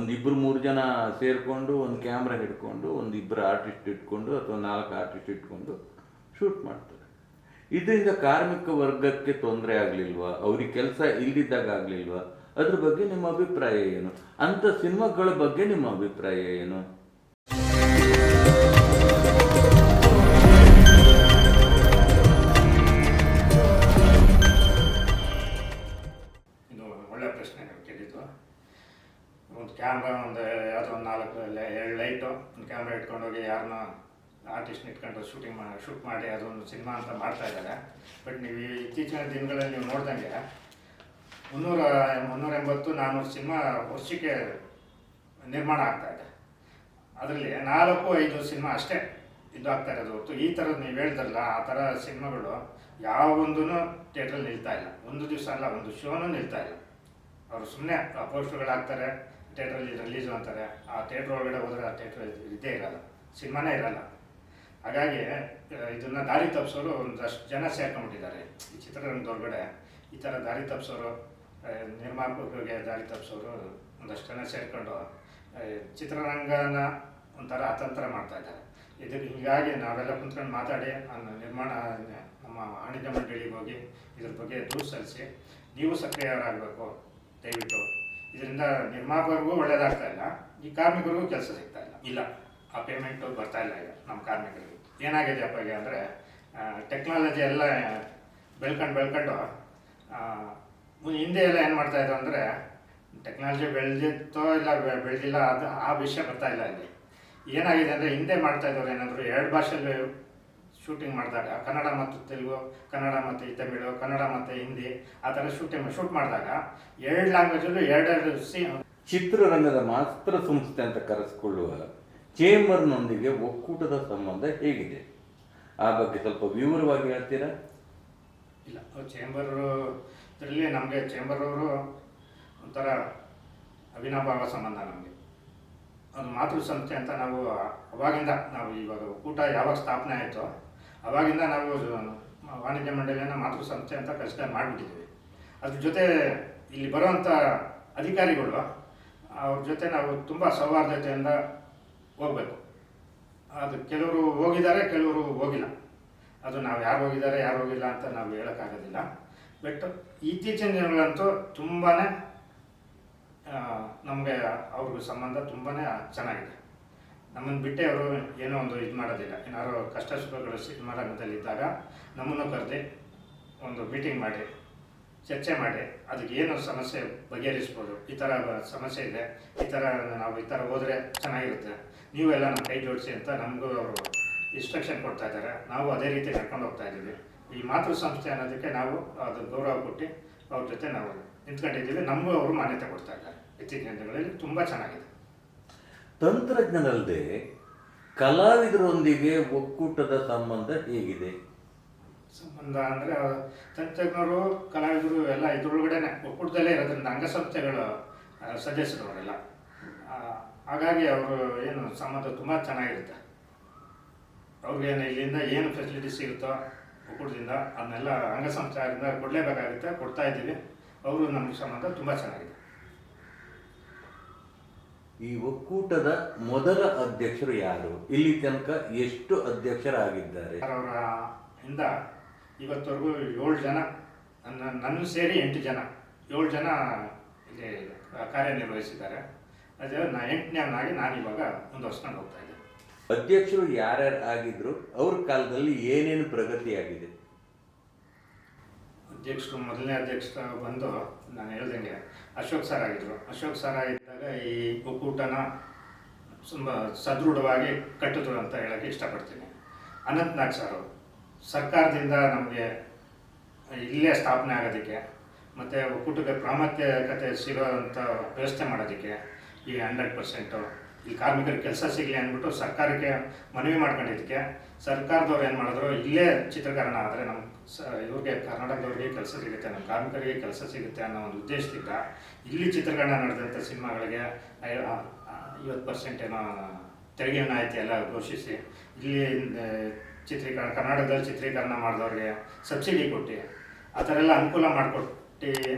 ಒಂದು ಇಬ್ಬರು ಮೂರು ಜನ ಸೇರಿಕೊಂಡು ಒಂದು ಕ್ಯಾಮ್ರಾ ಹಿಡ್ಕೊಂಡು ಒಂದು ಇಬ್ಬರು ಆರ್ಟಿಸ್ಟ್ ಇಟ್ಕೊಂಡು ಅಥವಾ 4 ಆರ್ಟಿಸ್ಟ್ ಇಟ್ಕೊಂಡು ಶೂಟ್ ಮಾಡ್ತಾರೆ. ಇದರಿಂದ ಕಾರ್ಮಿಕ ವರ್ಗಕ್ಕೆ ತೊಂದರೆ ಆಗಲಿಲ್ವಾ? ಅವ್ರಿಗೆ ಕೆಲಸ ಇಲ್ದಿದ್ದಾಗ ಆಗಲಿಲ್ವಾ? ಅದ್ರ ಬಗ್ಗೆ ನಿಮ್ಮ ಅಭಿಪ್ರಾಯ ಏನು? ಅಂಥ ಸಿನಿಮಾಗಳ ಬಗ್ಗೆ ನಿಮ್ಮ ಅಭಿಪ್ರಾಯ ಏನು? ಇದು ಒಳ್ಳೆ ಪ್ರಶ್ನೆ ನೀವು ಕೇಳಿದ್ದು. ಒಂದು ಕ್ಯಾಮ್ರಾ ಒಂದು ಯಾವುದೋ ಒಂದು 4 ಲೈಟು ಒಂದು ಕ್ಯಾಮ್ರಾ ಇಟ್ಕೊಂಡೋಗಿ ಯಾರನ್ನ ಆರ್ಟಿಸ್ಟ್ನ ಇಟ್ಕೊಂಡು ಶೂಟ್ ಮಾಡಿ ಅದೊಂದು ಸಿನಿಮಾ ಅಂತ ಮಾಡ್ತಾ ಇದ್ದಾರೆ. ಬಟ್ ನೀವು ಇತ್ತೀಚಿನ ದಿನಗಳಲ್ಲಿ ನೀವು ನೋಡ್ದಂಗೆ 380-400 ಸಿನಿಮಾ ವರ್ಷಕ್ಕೆ ನಿರ್ಮಾಣ ಆಗ್ತಾ ಇದೆ. ಅದರಲ್ಲಿ 4-5 ಸಿನಿಮಾ ಅಷ್ಟೇ ಇದು ಆಗ್ತಾ ಇರೋದು ಹೊರತು ಈ ಥರದ್ದು ನೀವು ಹೇಳ್ತಾರಲ್ಲ ಆ ಥರ ಸಿನಿಮಾಗಳು ಯಾವೊಂದೂ ಥಿಯೇಟ್ರಲ್ಲಿ ನಿಲ್ತಾ ಇಲ್ಲ. ಒಂದು ದಿವಸ ಅಲ್ಲ, ಒಂದು ಶೋನೂ ನಿಲ್ತಾ ಇಲ್ಲ. ಅವರು ಸುಮ್ಮನೆ ಪೋಸ್ಟರ್ಗಳು ಹಾಕ್ತಾರೆ, ಥಿಯೇಟ್ರಲ್ಲಿ ರಿಲೀಸು ಅಂತಾರೆ. ಆ ಥಿಯೇಟ್ರ್ ಒಳಗಡೆ ಹೋದರೆ ಆ ಥಿಯೇಟ್ರ್ ಇದ್ದೇ ಇರಲ್ಲ, ಸಿನಿಮಾನೇ ಇರಲ್ಲ. ಹಾಗಾಗಿ ಇದನ್ನು ದಾರಿ ತಪ್ಪಿಸೋರು ಒಂದಷ್ಟು ಜನ ಸೇರ್ಕೊಂಡ್ಬಿಟ್ಟಿದ್ದಾರೆ ಈ ಚಿತ್ರರಂಗದೊಳಗಡೆ. ಈ ಥರ ದಾರಿ ತಪ್ಪಿಸೋರು, ನಿರ್ಮಾಪಕರಿಗೆ ದಾರಿ ತಪ್ಪಿಸೋರು ಒಂದಷ್ಟು ಜನ ಸೇರಿಕೊಂಡು ಚಿತ್ರರಂಗನ ಒಂಥರ ಅತಂತ್ರ ಮಾಡ್ತಾ ಇದ್ದಾರೆ. ಹೀಗಾಗಿ ನಾವೆಲ್ಲ ಕುಂತ್ಕೊಂಡು ಮಾತಾಡಿ ನಿರ್ಮಾಣ ನಮ್ಮ ವಾಣಿಜ್ಯ ಮಂಡಳಿಗೆ ಹೋಗಿ ಇದ್ರ ಬಗ್ಗೆ ದೂರು ಸಲ್ಲಿಸಿ ನೀವು ಸಕ್ರಿಯರಾಗಬೇಕು ದಯವಿಟ್ಟು. ಇದರಿಂದ ನಿರ್ಮಾಪಕರಿಗೂ ಒಳ್ಳೇದಾಗ್ತಾ ಇಲ್ಲ, ಈ ಕಾರ್ಮಿಕರಿಗೂ ಕೆಲಸ ಸಿಗ್ತಾ ಇಲ್ಲ. ಆ ಪೇಮೆಂಟು ಬರ್ತಾ ಇಲ್ಲ ಈಗ ನಮ್ಮ ಕಾರ್ಮಿಕರಿಗೆ. ಏನಾಗಿದೆಯಪ್ಪ ಈಗ ಅಂದರೆ ಟೆಕ್ನಾಲಜಿ ಎಲ್ಲ ಬೆಳ್ಕೊಂಡು ಹಿಂದೆ ಎಲ್ಲ ಏನು ಮಾಡ್ತಾಯಿದ್ರು ಅಂದರೆ ಟೆಕ್ನಾಲಜಿ ಬೆಳೆದಿತ್ತೋ ಇಲ್ಲ ಬೆಳೆದಿಲ್ಲ ಅದು ಆ ವಿಷಯ ಬರ್ತಾ ಇಲ್ಲ ಇಲ್ಲಿ. ಏನಾಗಿದೆ ಅಂದರೆ ಹಿಂದೆ ಮಾಡ್ತಾಯಿದ್ದವ್ರು ಏನಾದರೂ 2 ಭಾಷೆಯಲ್ಲಿ ಶೂಟಿಂಗ್ ಮಾಡಿದಾಗ ಕನ್ನಡ ಮತ್ತು ತೆಲುಗು, ಕನ್ನಡ ಮತ್ತು ತಮಿಳು, ಕನ್ನಡ ಮತ್ತು ಹಿಂದಿ ಆ ಥರ ಶೂಟ್ ಮಾಡಿದಾಗ 2 ಲ್ಯಾಂಗ್ವೇಜಲ್ಲೂ 2 ಚಿತ್ರರಂಗದ ಮಾತ್ರ ಸಂಸ್ಥೆ ಅಂತ ಕರೆಸಿಕೊಳ್ಳುವ ಚೇಂಬರ್ನೊಂದಿಗೆ ಒಕ್ಕೂಟದ ಸಂಬಂಧ ಹೇಗಿದೆ? ಆ ಬಗ್ಗೆ ಸ್ವಲ್ಪ ವಿವರವಾಗಿ ಹೇಳ್ತೀರಾ? ಇಲ್ಲ, ಚೇಂಬರಲ್ಲಿ ನಮಗೆ ಚೇಂಬರವರು ಒಂಥರ ಅವಿನಾಭಾವ ಸಂಬಂಧ. ನಮಗೆ ಅದು ಮಾತೃ ಸಂಸ್ಥೆ ಅಂತ ನಾವು ಅವಾಗಿಂದ ನಾವು ಇವಾಗ ಒಕ್ಕೂಟ ಯಾವಾಗ ಸ್ಥಾಪನೆ ಆಯಿತೋ ಅವಾಗಿಂದ ನಾವು ವಾಣಿಜ್ಯ ಮಂಡಳಿಯನ್ನು ಮಾತೃ ಸಂಸ್ಥೆ ಅಂತ ಕನ್ಸಿಡರ್ ಮಾಡಿಬಿಟ್ಟಿದ್ದೀವಿ. ಅದ್ರ ಜೊತೆ ಇಲ್ಲಿ ಬರುವಂಥ ಅಧಿಕಾರಿಗಳು ಅವ್ರ ಜೊತೆ ನಾವು ತುಂಬ ಸೌಹಾರ್ದತೆಯಿಂದ ಹೋಗಬೇಕು. ಅದು ಕೆಲವರು ಹೋಗಿದ್ದಾರೆ, ಕೆಲವರು ಹೋಗಿಲ್ಲ. ಅದು ನಾವು ಯಾರು ಹೋಗಿದ್ದಾರೆ ಯಾರು ಹೋಗಿಲ್ಲ ಅಂತ ನಾವು ಹೇಳೋಕ್ಕಾಗೋದಿಲ್ಲ. ಬಟ್ ಇತ್ತೀಚಿನ ದಿನಗಳಂತೂ ತುಂಬಾ ನಮಗೆ ಅವ್ರಿಗೆ ಸಂಬಂಧ ತುಂಬಾ ಚೆನ್ನಾಗಿದೆ. ನಮ್ಮನ್ನು ಬಿಟ್ಟೆ ಅವರು ಏನೋ ಒಂದು ಇದು ಮಾಡೋದಿಲ್ಲ. ಏನಾದ್ರು ಕಷ್ಟ ಸುಖಗಳು ಸಿನಿಮಾ ರಂಗದಲ್ಲಿದ್ದಾಗ ನಮ್ಮನ್ನು ಕರೆದು ಒಂದು ಮೀಟಿಂಗ್ ಮಾಡಿ ಚರ್ಚೆ ಮಾಡಿ ಅದಕ್ಕೆ ಏನು ಸಮಸ್ಯೆ ಬಗೆಹರಿಸ್ಬೋದು, ಈ ಥರ ಸಮಸ್ಯೆ ಇದೆ, ಈ ಥರ ಹೋದರೆ ಚೆನ್ನಾಗಿರುತ್ತೆ, ನೀವೆಲ್ಲ ನಮ್ಮ ಕೈ ಜೋಡಿಸಿ ಅಂತ ನಮಗೂ ಅವರು ಇನ್ಸ್ಟ್ರಕ್ಷನ್ ಕೊಡ್ತಾ ಇದ್ದಾರೆ. ನಾವು ಅದೇ ರೀತಿ ನಡ್ಕೊಂಡು ಹೋಗ್ತಾ ಇದ್ದೀವಿ. ಈ ಮಾತೃ ಸಂಸ್ಥೆ ಅನ್ನೋದಕ್ಕೆ ನಾವು ಅದು ಗೌರವ ಕೊಟ್ಟು ಅವ್ರ ಜೊತೆ ನಾವು ನಿಂತ್ಕೊಂಡಿದ್ದೀವಿ. ನಮಗೂ ಅವರು ಮಾನ್ಯತೆ ಕೊಡ್ತಾ ಇದ್ದಾರೆ. ಇತ್ತೀಚಿನ ದಿನಗಳಲ್ಲಿ ತುಂಬ ಚೆನ್ನಾಗಿದೆ. ತಂತ್ರಜ್ಞನಲ್ಲದೆ ಕಲಾವಿದರೊಂದಿಗೆ ಒಕ್ಕೂಟದ ಸಂಬಂಧ ಹೇಗಿದೆ? ಸಂಬಂಧ ಅಂದರೆ ತಂತ್ರಜ್ಞರು ಕಲಾವಿದರು ಎಲ್ಲ ಇದರೊಳಗಡೆ ಒಕ್ಕೂಟದಲ್ಲೇ ಇರೋದ್ರಿಂದ ಅಂಗಸಂಸ್ಥೆಗಳ ಸದಸ್ಯರವರೆಲ್ಲ. ಹಾಗಾಗಿ ಅವರು ಏನು ಸಂಬಂಧ ತುಂಬ ಚೆನ್ನಾಗಿರುತ್ತೆ. ಅವ್ರಿಗೇನು ಇಲ್ಲಿಂದ ಏನು ಫೆಸಿಲಿಟಿ ಸಿಗುತ್ತೋ ಒಕ್ಕೂಟದಿಂದ ಅದನ್ನೆಲ್ಲ ಅಂಗಸಂಸ್ಥೆಯಿಂದ ಕೊಡಲೇಬೇಕಾಗುತ್ತೆ, ಕೊಡ್ತಾ ಇದ್ದೀವಿ. ಅವರು ನಮಗೆ ಸಂಬಂಧ ತುಂಬ ಚೆನ್ನಾಗಿದೆ. ಈ ಒಕ್ಕೂಟದ ಮೊದಲ ಅಧ್ಯಕ್ಷರು ಯಾರು? ಇಲ್ಲಿ ತನಕ ಎಷ್ಟು ಅಧ್ಯಕ್ಷರಾಗಿದ್ದಾರೆ? ಅವರ ಇಂದ ಇವತ್ತವರೆಗೂ 7 ಜನ, ನನ್ನ ಸೇರಿ 8 ಜನ, 7 ಜನ ಇಲ್ಲಿ ಕಾರ್ಯನಿರ್ವಹಿಸಿದ್ದಾರೆ. ಅದೇ 8ನೇವನಾಗಿ ನಾನಿವಾಗ ಮುಂದುವರ್ಸ್ಕೊಂಡು ಹೋಗ್ತಾ ಇದ್ದೆ. ಅಧ್ಯಕ್ಷರು ಯಾರ್ಯಾರು ಆಗಿದ್ರು, ಅವ್ರ ಕಾಲದಲ್ಲಿ ಏನೇನು ಪ್ರಗತಿಯಾಗಿದೆ? ಅಧ್ಯಕ್ಷರು ಮೊದಲನೇ ಅಧ್ಯಕ್ಷರು ಬಂದು ನಾನು ಹೇಳ್ದಂಗೆ ಅಶೋಕ್ ಸರ್ ಆಗಿದ್ದರು. ಅಶೋಕ್ ಸರ್ ಆಗಿದ್ದಾಗ ಈ ಒಕ್ಕೂಟನ ತುಂಬ ಸದೃಢವಾಗಿ ಕಟ್ಟಿದ್ರು ಅಂತ ಹೇಳೋಕ್ಕೆ ಇಷ್ಟಪಡ್ತೀನಿ. ಅನಂತನಾಗ್ ಸರ್ ಸರ್ಕಾರದಿಂದ ನಮಗೆ ಇಲ್ಲೇ ಸ್ಥಾಪನೆ ಆಗೋದಕ್ಕೆ ಮತ್ತು ಒಕ್ಕೂಟಕ್ಕೆ ಪ್ರಾಮುಖ್ಯತೆ ಸಿಗೋವಂಥ ವ್ಯವಸ್ಥೆ ಮಾಡೋದಕ್ಕೆ ಈ 100% ಈ ಕಾರ್ಮಿಕರಿಗೆ ಕೆಲಸ ಸಿಗಲಿ ಅಂದ್ಬಿಟ್ಟು ಸರ್ಕಾರಕ್ಕೆ ಮನವಿ ಮಾಡ್ಕೊಂಡಿದ್ದಕ್ಕೆ ಸರ್ಕಾರದವ್ರು ಏನು ಮಾಡಿದ್ರು, ಇಲ್ಲೇ ಚಿತ್ರೀಕರಣ ಆದರೆ ನಮ್ಮ ಇವ್ರಿಗೆ ಕರ್ನಾಟಕದವ್ರಿಗೆ ಕೆಲಸ ಸಿಗುತ್ತೆ, ನಮ್ಮ ಕಾರ್ಮಿಕರಿಗೆ ಕೆಲಸ ಸಿಗುತ್ತೆ ಅನ್ನೋ ಒಂದು ಉದ್ದೇಶದಿಂದ ಇಲ್ಲಿ ಚಿತ್ರೀಕರಣ ನಡೆದಂಥ ಸಿನಿಮಾಗಳಿಗೆ 50% ಏನೋ ತೆರಿಗೆ ವಿನಾಯಿತಿ ಎಲ್ಲ ಘೋಷಿಸಿ ಇಲ್ಲಿ ಕರ್ನಾಟಕದಲ್ಲಿ ಚಿತ್ರೀಕರಣ ಮಾಡಿದವ್ರಿಗೆ ಸಬ್ಸಿಡಿ ಕೊಟ್ಟು ಆ ಥರ ಎಲ್ಲ ಅನುಕೂಲ ಮಾಡಿಕೊಟ್ಟು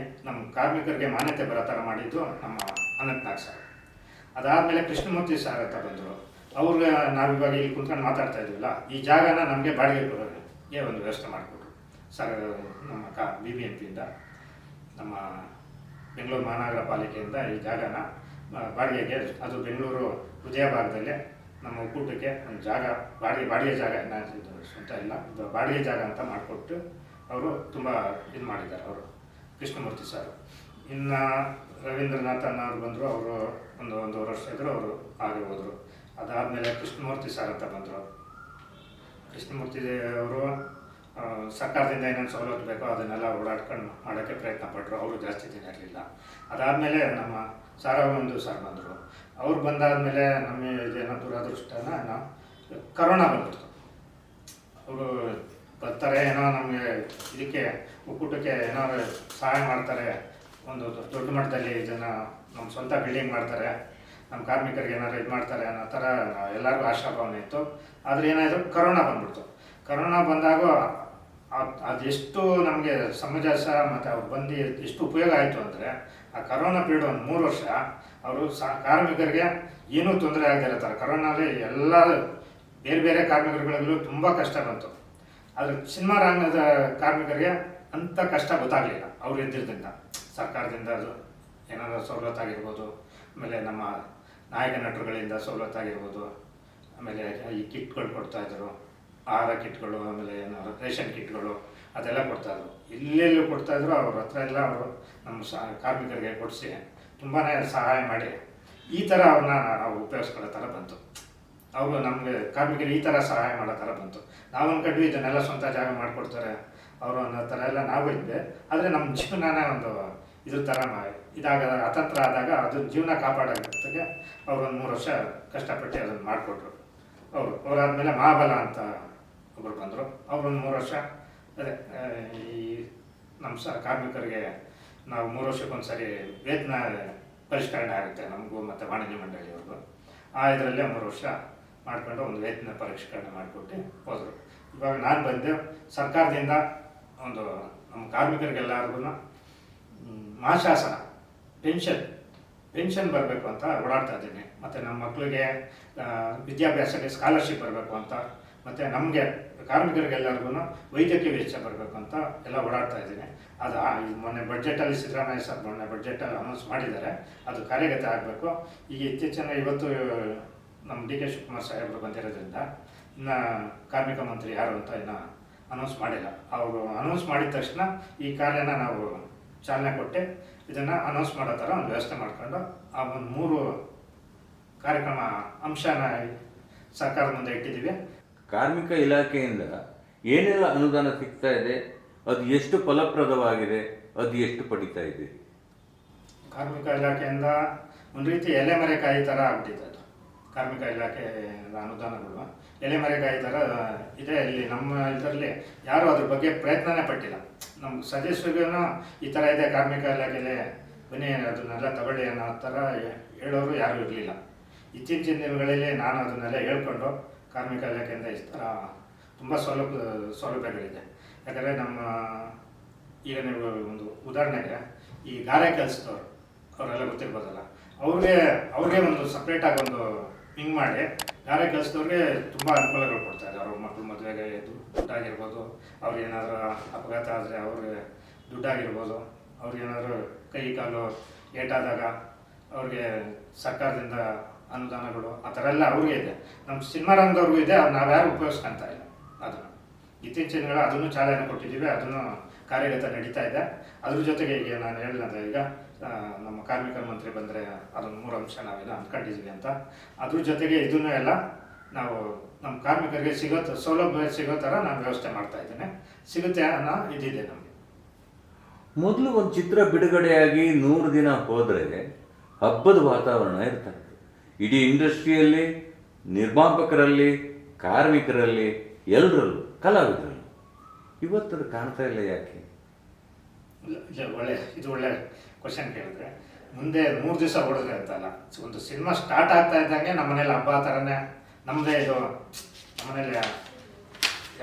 ನಮ್ಮ ಕಾರ್ಮಿಕರಿಗೆ ಮಾನ್ಯತೆ ಬರೋ ಥರ ಮಾಡಿದ್ದು ನಮ್ಮ ಅನಂತನಾಗ್ ಸರ್. ಅದಾದಮೇಲೆ ಕೃಷ್ಣಮೂರ್ತಿ ಸರ್ ಅಂತ ಬಂದರು. ಅವ್ರಿಗೆ ನಾವಿವಾಗ ಇಲ್ಲಿ ಕುಂತ್ಕೊಂಡು ಮಾತಾಡ್ತಾ ಇದ್ವಲ್ಲ, ಈ ಜಾಗನ ನಮಗೆ ಬಾಡಿಗೆ ಕೊಡೋರಿಗೆ ಒಂದು ವ್ಯವಸ್ಥೆ ಮಾಡಿಕೊಟ್ರು ಸರ್. ನಮ್ಮ BBMP ನಮ್ಮ ಬೆಂಗಳೂರು ಮಹಾನಗರ ಪಾಲಿಕೆಯಿಂದ ಈ ಜಾಗನ ಬಾಡಿಗೆಗೆ, ಅದು ಬೆಂಗಳೂರು ಹೃದಯ ಭಾಗದಲ್ಲೇ ನಮ್ಮ ಒಕ್ಕೂಟಕ್ಕೆ ಒಂದು ಜಾಗ ಬಾಡಿಗೆ ಜಾಗ, ಸ್ವಂತ ಇಲ್ಲ, ಬಾಡಿಗೆ ಜಾಗ ಅಂತ ಮಾಡಿಕೊಟ್ಟು ಅವರು ತುಂಬ ಇದು ಮಾಡಿದ್ದಾರೆ ಅವರು ಕೃಷ್ಣಮೂರ್ತಿ ಸರ್. ಇನ್ನು ರವೀಂದ್ರನಾಥನ್ ಅವ್ರು ಬಂದರು, ಅವರು ಒಂದೂವರೆ ವರ್ಷ ಇದ್ದರು, ಅವರು ಹಾಗೆ ಹೋದರು. ಅದಾದಮೇಲೆ ಕೃಷ್ಣಮೂರ್ತಿ ಸರ್ ಅಂತ ಬಂದರು. ಕೃಷ್ಣಮೂರ್ತಿ ಅವರು ಸರ್ಕಾರದಿಂದ ಏನೇನು ಸವಲತ್ತು ಬೇಕೋ ಅದನ್ನೆಲ್ಲ ಓಡಾಡ್ಕೊಂಡು ಮಾಡೋಕ್ಕೆ ಪ್ರಯತ್ನ ಪಟ್ಟರು. ಅವರು ಜಾಸ್ತಿ ದಿನ ಇರಲಿಲ್ಲ. ಅದಾದಮೇಲೆ ನಮ್ಮ ಸಾರಾಗೊಂದು ಸರ್ ಬಂದರು. ಅವ್ರು ಬಂದಾದಮೇಲೆ ನಮ್ಮ ಇದೇನೋ ದುರದೃಷ್ಟನ ಕರೋನಾ ಬಂದ್ಬಿಡ್ತು. ಅವರು ಬರ್ತಾರೆ, ಏನೋ ನಮಗೆ ಇದಕ್ಕೆ ಒಕ್ಕೂಟಕ್ಕೆ ಏನಾದ್ರು ಸಹಾಯ ಮಾಡ್ತಾರೆ, ಒಂದು ದೊಡ್ಡ ಮಟ್ಟದಲ್ಲಿ ಇದನ್ನು ನಮ್ಮ ಸ್ವಂತ ಬಿಲ್ಡಿಂಗ್ ಮಾಡ್ತಾರೆ, ನಮ್ಮ ಕಾರ್ಮಿಕರಿಗೆ ಏನಾದ್ರು ಇದು ಮಾಡ್ತಾರೆ ಅನ್ನೋ ಥರ ಎಲ್ಲರಿಗೂ ಆಶಾಭಾವನೆ ಇತ್ತು. ಆದರೆ ಏನಾಯಿತು, ಕರೋನಾ ಬಂದ್ಬಿಡ್ತು. ಕರೋನಾ ಬಂದಾಗ ಅದೆಷ್ಟು ನಮಗೆ ಸಮಂಜಸ ಮತ್ತು ಅವ್ರು ಬಂದು ಎಷ್ಟು ಉಪಯೋಗ ಆಯಿತು ಅಂದರೆ, ಆ ಕರೋನಾ ಪೀರಿಯಡ್ ಒಂದು 3 ವರ್ಷ ಅವರು ಕಾರ್ಮಿಕರಿಗೆ ಏನೂ ತೊಂದರೆ ಆಗದಿರೋ ಥರ, ಕರೋನಾದಲ್ಲಿ ಎಲ್ಲ ಬೇರೆ ಬೇರೆ ಕಾರ್ಮಿಕರುಗಳಿಗೂ ತುಂಬ ಕಷ್ಟ ಬಂತು. ಆದರೆ ಸಿನಿಮಾ ರಂಗದ ಕಾರ್ಮಿಕರಿಗೆ ಅಂಥ ಕಷ್ಟ ಗೊತ್ತಾಗಲಿಲ್ಲ. ಅವ್ರು ಇದ್ದಿದ್ದರಿಂದ ಸರ್ಕಾರದಿಂದ ಅದು ಏನಾದರೂ ಸವಲತ್ತಾಗಿರ್ಬೋದು, ಆಮೇಲೆ ನಮ್ಮ ನಾಯಕ ನಟರುಗಳಿಂದ ಸವಲತ್ತಾಗಿರ್ಬೋದು, ಆಮೇಲೆ ಈ ಕಿಟ್ಗಳು ಕೊಡ್ತಾಯಿದ್ರು, ಆಹಾರ ಕಿಟ್ಗಳು, ಆಮೇಲೆ ಏನಾದ್ರು ರೇಷನ್ ಕಿಟ್ಗಳು ಅದೆಲ್ಲ ಕೊಡ್ತಾಯಿದ್ರು. ಎಲ್ಲೆಲ್ಲೂ ಕೊಡ್ತಾಯಿದ್ರು. ಅವ್ರ ಹತ್ರ ಎಲ್ಲ ಅವರು ನಮ್ಮ ಕಾರ್ಮಿಕರಿಗೆ ಕೊಡಿಸಿ ತುಂಬಾ ಸಹಾಯ ಮಾಡಿ ಈ ಥರ ಅವ್ರನ್ನ ನಾವು ಉಪಯೋಗಿಸ್ಕೊಳ್ಳೋ ಥರ ಬಂತು. ಅವರು ನಮಗೆ ಕಾರ್ಮಿಕರಿಗೆ ಈ ಥರ ಸಹಾಯ ಮಾಡೋ ಥರ ಬಂತು. ನಾವು ಅಂದ್ಕೊಂಡ್ವಿ ಇದನ್ನೆಲ್ಲ ಸ್ವಂತ ಜಾಗ ಮಾಡಿಕೊಡ್ತಾರೆ ಅವರು ಅನ್ನೋ ಥರ ಎಲ್ಲ ನಾವು ಇದ್ದೆ. ಆದರೆ ನಮ್ಮ ಜೀವನನೇ ಒಂದು ಇದ್ರ ಥರ ಅತಂತ್ರ ಆದಾಗ ಅದು ಜೀವನ ಕಾಪಾಡೋದಕ್ಕೆ ಅವರು ಒಂದು 3 ವರ್ಷ ಕಷ್ಟಪಟ್ಟು ಅದನ್ನು ಮಾಡಿಕೊಟ್ರು. ಅವರಾದಮೇಲೆ ಮಹಾಬಲ ಅಂತ ಒಬ್ಬರು ಬಂದರು. ಅವರು ಒಂದು 3 ವರ್ಷ ಅದೇ ಈ ನಮ್ಮ ಕಾರ್ಮಿಕರಿಗೆ ನಾವು 3 ವರ್ಷಕ್ಕೊಂದು ಸರಿ ವೇತನ ಪರಿಷ್ಕರಣೆ ಆಗುತ್ತೆ ನಮಗೂ ಮತ್ತು ವಾಣಿಜ್ಯ ಮಂಡಳಿಯವ್ರಿಗೂ. ಇದರಲ್ಲೇ 3 ವರ್ಷ ಮಾಡಿಕೊಂಡು ಒಂದು ವೇತನ ಪರಿಷ್ಕರಣೆ ಮಾಡಿಕೊಟ್ಟು ಹೋದರು. ಇವಾಗ ನಾನು ಬಂದೆ, ಸರ್ಕಾರದಿಂದ ಒಂದು ನಮ್ಮ ಕಾರ್ಮಿಕರಿಗೆಲ್ಲರಿಗೂ ಮಹಾಶಾಸನ ಪೆನ್ಷನ್ ಬರಬೇಕು ಅಂತ ಓಡಾಡ್ತಾ ಇದ್ದೀನಿ. ಮತ್ತು ನಮ್ಮ ಮಕ್ಕಳಿಗೆ ವಿದ್ಯಾಭ್ಯಾಸಕ್ಕೆ ಸ್ಕಾಲರ್ಶಿಪ್ ಬರಬೇಕು ಅಂತ, ಮತ್ತು ನಮಗೆ ಕಾರ್ಮಿಕರಿಗೆಲ್ಲರಿಗೂ ವೈದ್ಯಕೀಯ ವೆಚ್ಚ ಬರಬೇಕು ಅಂತ ಎಲ್ಲ ಓಡಾಡ್ತಾ ಇದ್ದೀನಿ. ಅದು ಮೊನ್ನೆ ಬಡ್ಜೆಟಲ್ಲಿ ಸಿದ್ದರಾಮಯ್ಯ ಸರ್ ಮೊನ್ನೆ ಬಡ್ಜೆಟಲ್ಲಿ ಅನೌನ್ಸ್ ಮಾಡಿದ್ದಾರೆ, ಅದು ಕಾರ್ಯಗತ ಆಗಬೇಕು. ಈಗ ಇತ್ತೀಚಿನ ಇವತ್ತು ನಮ್ಮ DK ಶಿವಕುಮಾರ್ ಸಾಹೇಬರು ಬಂದಿರೋದ್ರಿಂದ ಇನ್ನು ಕಾರ್ಮಿಕ ಮಂತ್ರಿ ಯಾರು ಅಂತ ಇನ್ನು ಅನೌನ್ಸ್ ಮಾಡಿಲ್ಲ. ಅವರು ಅನೌನ್ಸ್ ಮಾಡಿದ ತಕ್ಷಣ ಈ ಕಾರ್ಯನ ನಾವು ಚಾಲನೆ ಕೊಟ್ಟು ಇದನ್ನು ಅನೌನ್ಸ್ ಮಾಡೋ ಥರ ಒಂದು ವ್ಯವಸ್ಥೆ ಮಾಡ್ಕೊಂಡು ಆ ಒಂದು 3 ಕಾರ್ಯಕ್ರಮ ಅಂಶನ ಸರ್ಕಾರದ ಮುಂದೆ ಇಟ್ಟಿದ್ದೀವಿ. ಕಾರ್ಮಿಕ ಇಲಾಖೆಯಿಂದ ಏನೆಲ್ಲ ಅನುದಾನ ಸಿಗ್ತಾ ಇದೆ, ಅದು ಎಷ್ಟು ಫಲಪ್ರದವಾಗಿದೆ, ಅದು ಎಷ್ಟು ಪಡಿತಾ ಇದೆ? ಕಾರ್ಮಿಕ ಇಲಾಖೆಯಿಂದ ಒಂದು ರೀತಿ ಎಲೆಮರೆಕಾಯಿ ಥರ ಆಗ್ಬಿಟ್ಟಿದೆ ಅದು. ಕಾರ್ಮಿಕ ಇಲಾಖೆ ಅನುದಾನಗಳು ಎಲೆಮರೆಕಾಯಿ ಥರ ಇದೆ. ಇಲ್ಲಿ ನಮ್ಮ ಇದರಲ್ಲಿ ಯಾರೂ ಅದ್ರ ಬಗ್ಗೆ ಪ್ರಯತ್ನನೇ ಪಟ್ಟಿಲ್ಲ. ನಮ್ಮ ಸದಸ್ಯರಿಗೂ ಈ ಥರ ಇದೆ ಕಾರ್ಮಿಕ ಇಲಾಖೆಯಲ್ಲಿ, ಬನ್ನಿ ಅದನ್ನೆಲ್ಲ ತಗೊಳ್ಳಿ ಅನ್ನೋ ಥರ ಹೇಳೋರು ಯಾರೂ ಇರಲಿಲ್ಲ. ಇತ್ತೀಚಿನ ದಿನಗಳಲ್ಲಿ ನಾನು ಅದನ್ನೆಲ್ಲ ಹೇಳ್ಕೊಂಡು ಕಾರ್ಮಿಕ ಇಲಾಖೆಯಿಂದ ಈ ಥರ ತುಂಬ ಸೌಲಭ್ಯಗಳಿದೆ. ಯಾಕಂದರೆ ನಮ್ಮ ಈಗ ನೀವು ಒಂದು ಉದಾಹರಣೆಗೆ ಈ ಗಾರೆ ಕೆಲಸದವ್ರು ಅವರೆಲ್ಲ ಗೊತ್ತಿರ್ಬೋದಲ್ಲ, ಅವ್ರಿಗೆ ಒಂದು ಸಪ್ರೇಟಾಗಿ ಒಂದು ಹಿಂಗೆ ಮಾಡಿ ಗಾರೆ ಕೆಲಸದವ್ರಿಗೆ ತುಂಬ ಅನುಕೂಲಗಳು ಕೊಡ್ತಾರೆ. ಅವ್ರ ಮಕ್ಕಳು ಮದುವೆಗೆ ದುಡ್ಡಾಗಿರ್ಬೋದು, ಅವ್ರಿಗೇನಾದರೂ ಅಪಘಾತ ಆದರೆ ಅವ್ರಿಗೆ ದುಡ್ಡಾಗಿರ್ಬೋದು, ಅವ್ರಿಗೇನಾದರೂ ಕೈ ಕಾಲು ಏಟಾದಾಗ ಅವ್ರಿಗೆ ಸರ್ಕಾರದಿಂದ ಅನುದಾನಗಳು ಆ ಥರ ಎಲ್ಲ ಅವ್ರಿಗೆ ಇದೆ. ನಮ್ಮ ಸಿನಿಮಾ ರಂಗದವ್ರಿಗೂ ಇದೆ, ಅದು ನಾವ್ಯಾರು ಉಪಯೋಗಿಸ್ಕೊಳ್ತಾ ಇಲ್ಲ. ಅದನ್ನು ಇತ್ತೀಚಿನ ದಿನಗಳು ಅದನ್ನು ಚಾಲನೆ ಕೊಟ್ಟಿದ್ದೀವಿ, ಅದನ್ನು ಕಾರ್ಯಗತ ನಡೀತಾ ಇದೆ. ಅದ್ರ ಜೊತೆಗೆ ಈಗ ನಾನು ಹೇಳಿದೆ, ಈಗ ನಮ್ಮ ಕಾರ್ಮಿಕ ಮಂತ್ರಿ ಬಂದರೆ ಅದನ್ನು 3 ಅಂಶ ನಾವೇನೋ ಅಂದ್ಕೊಂಡಿದ್ದೀವಿ ಅಂತ. ಅದ್ರ ಜೊತೆಗೆ ಇದನ್ನು ಎಲ್ಲ ನಾವು ನಮ್ಮ ಕಾರ್ಮಿಕರಿಗೆ ಸೌಲಭ್ಯ ಸಿಗೋ ಥರ ನಾನು ವ್ಯವಸ್ಥೆ ಮಾಡ್ತಾ ಇದ್ದೇನೆ. ಸಿಗುತ್ತೆ ಅನ್ನೋ ಇದಿದೆ ನಮಗೆ. ಮೊದಲು ಒಂದು ಚಿತ್ರ ಬಿಡುಗಡೆಯಾಗಿ 100 ದಿನ ಹೋದರೆ ಹಬ್ಬದ ವಾತಾವರಣ ಇರ್ತಾರೆ. ಇಡೀ ಇಂಡಸ್ಟ್ರಿಯಲ್ಲಿ, ನಿರ್ಮಾಪಕರಲ್ಲಿ, ಕಾರ್ಮಿಕರಲ್ಲಿ, ಎಲ್ಲರಲ್ಲೂ, ಕಲಾವಿದರಲ್ಲಿ. ಇವತ್ತದು ಕಾಣ್ತಾ ಇಲ್ಲ, ಯಾಕೆ? ಒಳ್ಳೆ ಕ್ವಶನ್ ಕೇಳಿದ್ರೆ, ಮುಂದೆ 3 ದಿವಸ ಓಡಿದ್ರೆ ಅಂತಲ್ಲ, ಒಂದು ಸಿನಿಮಾ ಸ್ಟಾರ್ಟ್ ಆಗ್ತಾ ಇದ್ದಂಗೆ ನಮ್ಮ ಮನೇಲಿ ಹಬ್ಬ ಥರನೇ ನಮ್ಮದೇ ಇದು. ನಮ್ಮನೇಲಿ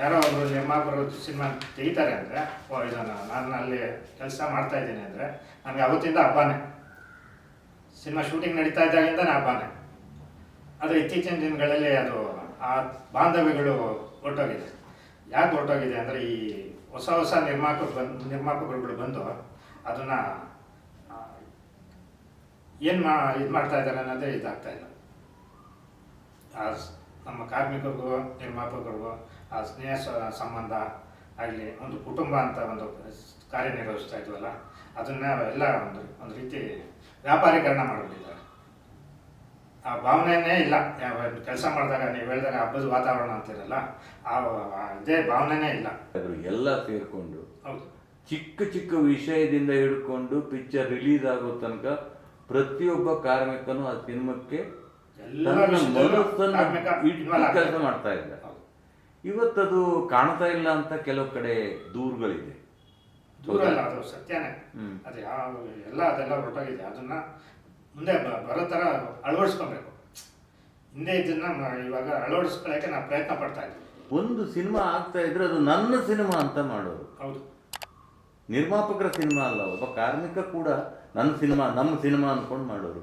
ಯಾರೋ ಒಬ್ಬರು ನಿರ್ಮಾಪಕರು ಸಿನಿಮಾ ತೆಗಿತಾರೆ ಅಂದರೆ, ಇದನ್ನು ನಾನು ಅಲ್ಲಿ ಕೆಲಸ ಮಾಡ್ತಾ ಇದ್ದೀನಿ ಅಂದರೆ ನಮಗೆ ಅವತ್ತಿಂದ ಹಬ್ಬನೇ. ಸಿನಿಮಾ ಶೂಟಿಂಗ್ ನಡೀತಾ ಇದ್ದಾಗಿಂದ ಹಬ್ಬನೇ. ಆದರೆ ಇತ್ತೀಚಿನ ದಿನಗಳಲ್ಲಿ ಅದು ಆ ಬಾಂಧವ್ಯಗಳು ಹೊರಟೋಗಿದೆ. ಯಾಕೆ ಹೊರಟೋಗಿದೆ ಅಂದರೆ ಈ ಹೊಸ ಹೊಸ ನಿರ್ಮಾಪಕರುಗಳು ಬಂದು ಅದನ್ನು ಇದು ಮಾಡ್ತಾ ಇದ್ದಾರೆ ಅನ್ನೋದೇ ಇದಾಗ್ತಾ ಇಲ್ಲ. ನಮ್ಮ ಕಾರ್ಮಿಕರಿಗೂ ನಿರ್ಮಾಪಕರಿಗೂ ಆ ಸ್ನೇಹ ಸಂಬಂಧ ಆಗಲಿ, ಒಂದು ಕುಟುಂಬ ಅಂತ ಒಂದು ಕಾರ್ಯನಿರ್ವಹಿಸ್ತಾ ಇದ್ವಲ್ಲ, ಅದನ್ನು ಎಲ್ಲ ಒಂದು ರೀತಿ ವ್ಯಾಪಾರೀಕರಣ ಮಾಡಿಬಿಟ್ಟಿದ್ದಾರೆ. ಆ ಭಾವನೆನೇ ಇಲ್ಲ. ಕೆಲಸ ಮಾಡಿದಾಗ ನೀವು ಹೇಳಿದಾಗ ಹಬ್ಬದ ವಾತಾವರಣ ಅಂತಿರಲ್ಲ, ಇದೇ ಭಾವನೆನೇ ಇಲ್ಲ. ಎಲ್ಲ ಸೇರಿಕೊಂಡು ಹೌದು, ಚಿಕ್ಕ ಚಿಕ್ಕ ವಿಷಯದಿಂದ ಹಿಡ್ಕೊಂಡು ಪಿಕ್ಚರ್ ರಿಲೀಸ್ ಆಗೋ ತನಕ ಪ್ರತಿಯೊಬ್ಬ ಕಾರ್ಮಿಕನು ಆ ಸಿನಿಮಾಕ್ಕೆ ಕೆಲಸ ಮಾಡ್ತಾ ಇದ್ದ. ಇವತ್ತದು ಕಾಣ್ತಾ ಇಲ್ಲ ಅಂತ ಕೆಲವು ಕಡೆ ದೂರುಗಳಿದೆ. ದೂರ ಅಲ್ಲ, ಅದು ಸತ್ಯನೇ. ಅದು ಎಲ್ಲ ಅದೆಲ್ಲ ಹೊರಟೋಗಿದೆ. ಅದನ್ನ ಮುಂದೆ ಬರೋ ಥರ ಅಳವಡಿಸ್ಕೊಬೇಕು. ಹಿಂದೆ ಇದನ್ನ ಇವಾಗ ಅಳವಡಿಸ್ಕೊಳ್ಳೋಕೆ ನಾವು ಪ್ರಯತ್ನ ಪಡ್ತಾ ಇದ್ವಿ. ಒಂದು ಸಿನಿಮಾ ಆಗ್ತಾ ಇದ್ರೆ ಅದು ನನ್ನ ಸಿನಿಮಾ ಅಂತ ಮಾಡೋರು. ಹೌದು, ನಿರ್ಮಾಪಕರ ಸಿನಿಮಾ ಅಲ್ಲ, ಒಬ್ಬ ಕಾರ್ಮಿಕ ಕೂಡ ನನ್ನ ಸಿನಿಮಾ ನಮ್ಮ ಸಿನಿಮಾ ಅಂದ್ಕೊಂಡು ಮಾಡೋರು.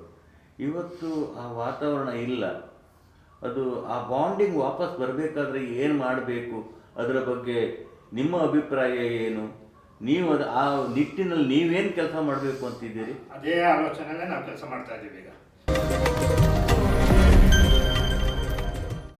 ಇವತ್ತು ಆ ವಾತಾವರಣ ಇಲ್ಲ. ಅದು ಆ ಬಾಂಡಿಂಗ್ ವಾಪಸ್ ಬರಬೇಕಾದ್ರೆ ಏನು ಮಾಡಬೇಕು, ಅದರ ಬಗ್ಗೆ ನಿಮ್ಮ ಅಭಿಪ್ರಾಯ ಏನು? ನೀವು ಅದು ಆ ನಿಟ್ಟಿನಲ್ಲಿ ನೀವೇನು ಕೆಲಸ ಮಾಡಬೇಕು ಅಂತಿದ್ದೀರಿ? ಅದೇ ಆಲೋಚನೆಯಲ್ಲೇ ನಾವು ಕೆಲಸ ಮಾಡ್ತಾ ಇದ್ದೀವಿ ಈಗ.